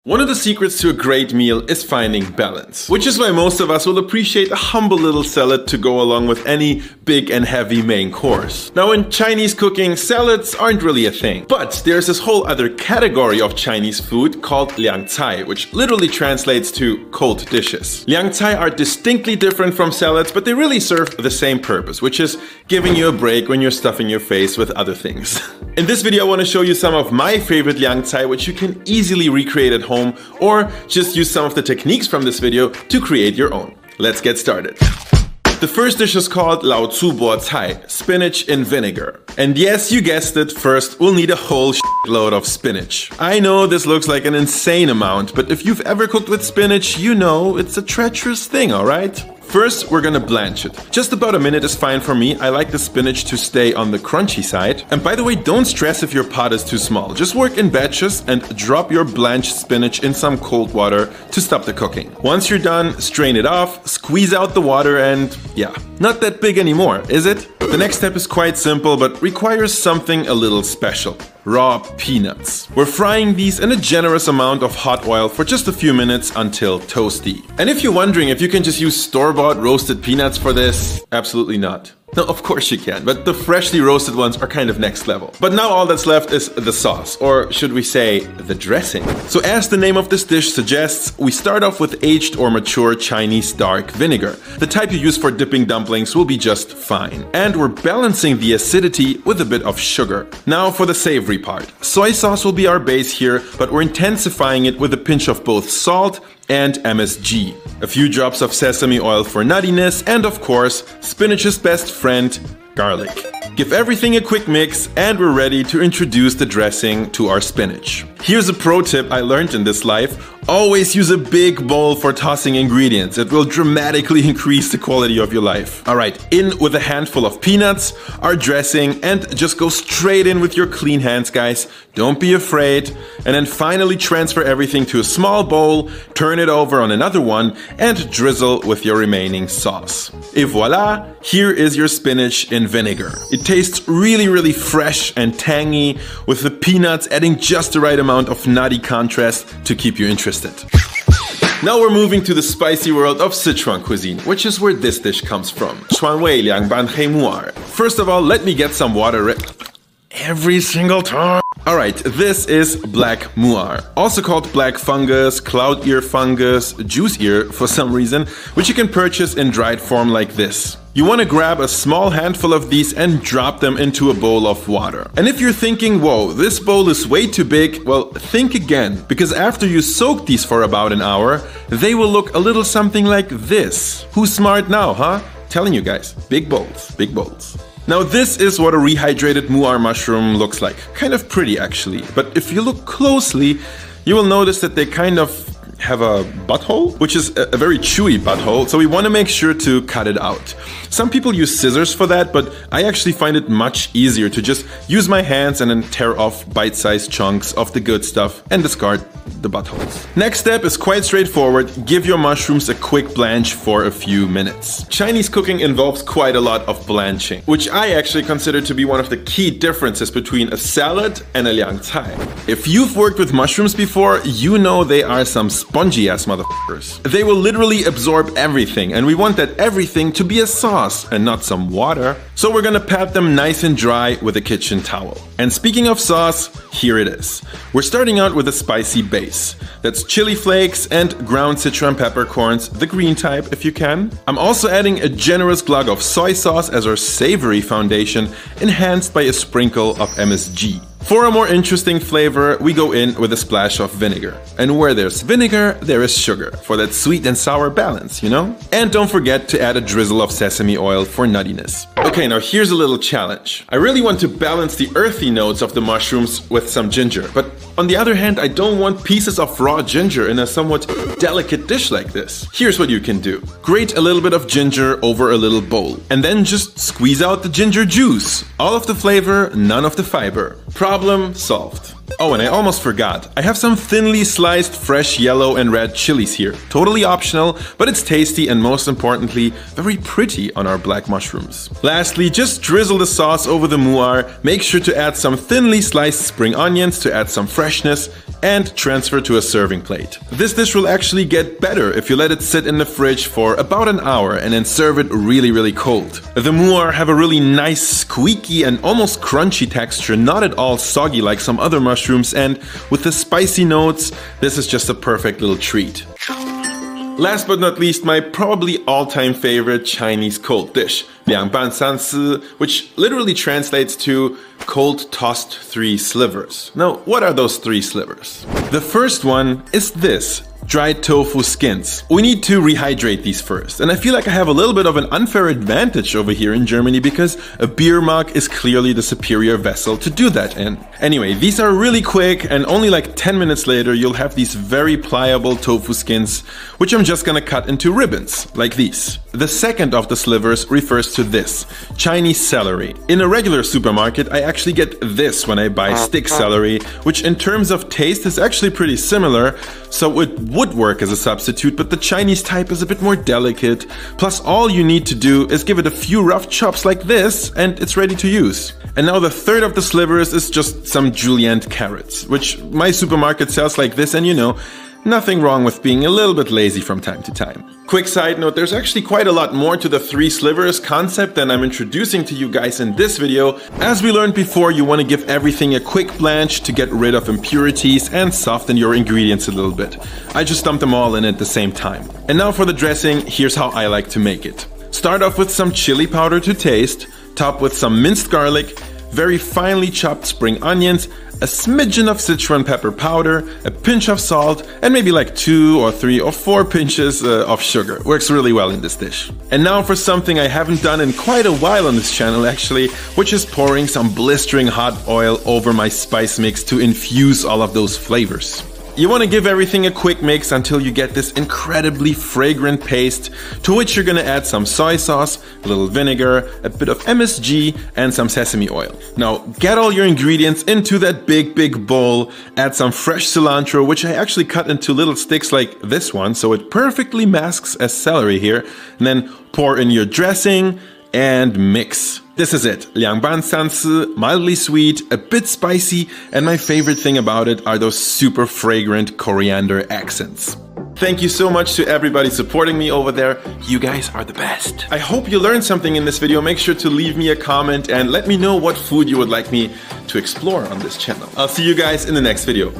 One of the secrets to a great meal is finding balance, which is why most of us will appreciate a humble little salad to go along with any big and heavy main course. Now in Chinese cooking, salads aren't really a thing, but there's this whole other category of Chinese food called liang cai, which literally translates to cold dishes. Liang cai are distinctly different from salads, but they really serve the same purpose, which is giving you a break when you're stuffing your face with other things. In this video I want to show you some of my favorite liang cai, which you can easily recreate at home, or just use some of the techniques from this video to create your own. Let's get started. The first dish is called lao醋菠菜, spinach in vinegar. And yes, you guessed it, first we'll need a whole load of spinach. I know this looks like an insane amount, but if you've ever cooked with spinach, you know it's a treacherous thing, alright? First, we're gonna blanch it. Just about a minute is fine for me. I like the spinach to stay on the crunchy side. And by the way, don't stress if your pot is too small. Just work in batches and drop your blanched spinach in some cold water to stop the cooking. Once you're done, strain it off, squeeze out the water, and yeah, not that big anymore, is it? The next step is quite simple, but requires something a little special. Raw peanuts. We're frying these in a generous amount of hot oil for just a few minutes until toasty. And if you're wondering if you can just use store-bought roasted peanuts for this, absolutely not. No, of course you can, but the freshly roasted ones are kind of next level. But now all that's left is the sauce, or should we say, the dressing. So as the name of this dish suggests, we start off with aged or mature Chinese dark vinegar. The type you use for dipping dumplings will be just fine. And we're balancing the acidity with a bit of sugar. Now for the savory part. Soy sauce will be our base here, but we're intensifying it with a pinch of both salt and MSG. A few drops of sesame oil for nuttiness, and of course, spinach's best friend, garlic. Give everything a quick mix, and we're ready to introduce the dressing to our spinach. Here's a pro tip I learned in this life. Always use a big bowl for tossing ingredients. It will dramatically increase the quality of your life. Alright, in with a handful of peanuts, our dressing, and just go straight in with your clean hands, guys. Don't be afraid. And then finally transfer everything to a small bowl, turn it over on another one, and drizzle with your remaining sauce. Et voila, here is your spinach in vinegar. It tastes really fresh and tangy, with the peanuts adding just the right amount of nutty contrast to keep you interested. Now we're moving to the spicy world of Sichuan cuisine, which is where this dish comes from.川味凉拌黑木耳. First of all, let me get some water every single time. Alright, this is black muar, also called black fungus, cloud ear fungus, juice ear for some reason, which you can purchase in dried form like this. You want to grab a small handful of these and drop them into a bowl of water. And if you're thinking, whoa, this bowl is way too big, well, think again, because after you soak these for about an hour, they will look a little something like this. Who's smart now, huh? Telling you guys, big bowls, big bowls. Now this is what a rehydrated muar mushroom looks like. Kind of pretty actually, but if you look closely, you will notice that they kind of have a butthole, which is a very chewy butthole, so we want to make sure to cut it out. Some people use scissors for that, but I actually find it much easier to just use my hands and then tear off bite-sized chunks of the good stuff and discard the buttholes. Next step is quite straightforward. Give your mushrooms a quick blanch for a few minutes. Chinese cooking involves quite a lot of blanching, which I actually consider to be one of the key differences between a salad and a liang cai. If you've worked with mushrooms before, you know they are some spongy ass motherfuckers. They will literally absorb everything, and we want that everything to be a sauce and not some water. So we're gonna pat them nice and dry with a kitchen towel. And speaking of sauce, here it is. We're starting out with a spicy base. That's chili flakes and ground Sichuan peppercorns, the green type if you can. I'm also adding a generous glug of soy sauce as our savory foundation, enhanced by a sprinkle of MSG. For a more interesting flavor, we go in with a splash of vinegar. And where there's vinegar, there is sugar, for that sweet and sour balance, you know? And don't forget to add a drizzle of sesame oil for nuttiness. Okay, now here's a little challenge. I really want to balance the earthy notes of the mushrooms with some ginger, but on the other hand, I don't want pieces of raw ginger in a somewhat delicate dish like this. Here's what you can do. Grate a little bit of ginger over a little bowl, and then just squeeze out the ginger juice. All of the flavor, none of the fiber. Problem solved. Oh, and I almost forgot. I have some thinly sliced fresh yellow and red chilies here. Totally optional, but it's tasty and most importantly, very pretty on our black mushrooms. Lastly, just drizzle the sauce over the muar. Make sure to add some thinly sliced spring onions to add some freshness and transfer to a serving plate. This dish will actually get better if you let it sit in the fridge for about an hour and then serve it really cold. The muar have a really nice squeaky and almost crunchy texture, not at all soggy like some other mushrooms, and with the spicy notes, this is just a perfect little treat. Last but not least, my probably all-time favorite Chinese cold dish,凉拌三丝, which literally translates to cold tossed 3 slivers. Now, what are those 3 slivers? The first one is this. Dried tofu skins. We need to rehydrate these first, and I feel like I have a little bit of an unfair advantage over here in Germany because a beer mug is clearly the superior vessel to do that in. Anyway, these are really quick, and only like 10 minutes later you'll have these very pliable tofu skins, which I'm just gonna cut into ribbons, like these. The second of the slivers refers to this, Chinese celery. In a regular supermarket, I actually get this when I buy stick celery, which in terms of taste is actually pretty similar, so it would work as a substitute, but the Chinese type is a bit more delicate. Plus, all you need to do is give it a few rough chops like this, and it's ready to use. And now the third of the slivers is just some julienne carrots, which my supermarket sells like this, and you know, nothing wrong with being a little bit lazy from time to time. Quick side note, there's actually quite a lot more to the 3 slivers concept than I'm introducing to you guys in this video. As we learned before, you want to give everything a quick blanch to get rid of impurities and soften your ingredients a little bit. I just dumped them all in at the same time. And now for the dressing, here's how I like to make it. Start off with some chili powder to taste, top with some minced garlic, very finely chopped spring onions, a smidgen of Sichuan pepper powder, a pinch of salt, and maybe like 2 or 3 or 4 pinches of sugar. Works really well in this dish. And now for something I haven't done in quite a while on this channel actually, which is pouring some blistering hot oil over my spice mix to infuse all of those flavors. You want to give everything a quick mix until you get this incredibly fragrant paste, to which you're going to add some soy sauce, a little vinegar, a bit of MSG, and some sesame oil. Now, get all your ingredients into that big bowl, add some fresh cilantro, which I actually cut into little sticks like this one, so it perfectly masks as celery here, and then pour in your dressing, and mix. This is it. 凉拌三丝, mildly sweet, a bit spicy, and my favorite thing about it are those super fragrant coriander accents. Thank you so much to everybody supporting me over there. You guys are the best. I hope you learned something in this video. Make sure to leave me a comment and let me know what food you would like me to explore on this channel. I'll see you guys in the next video.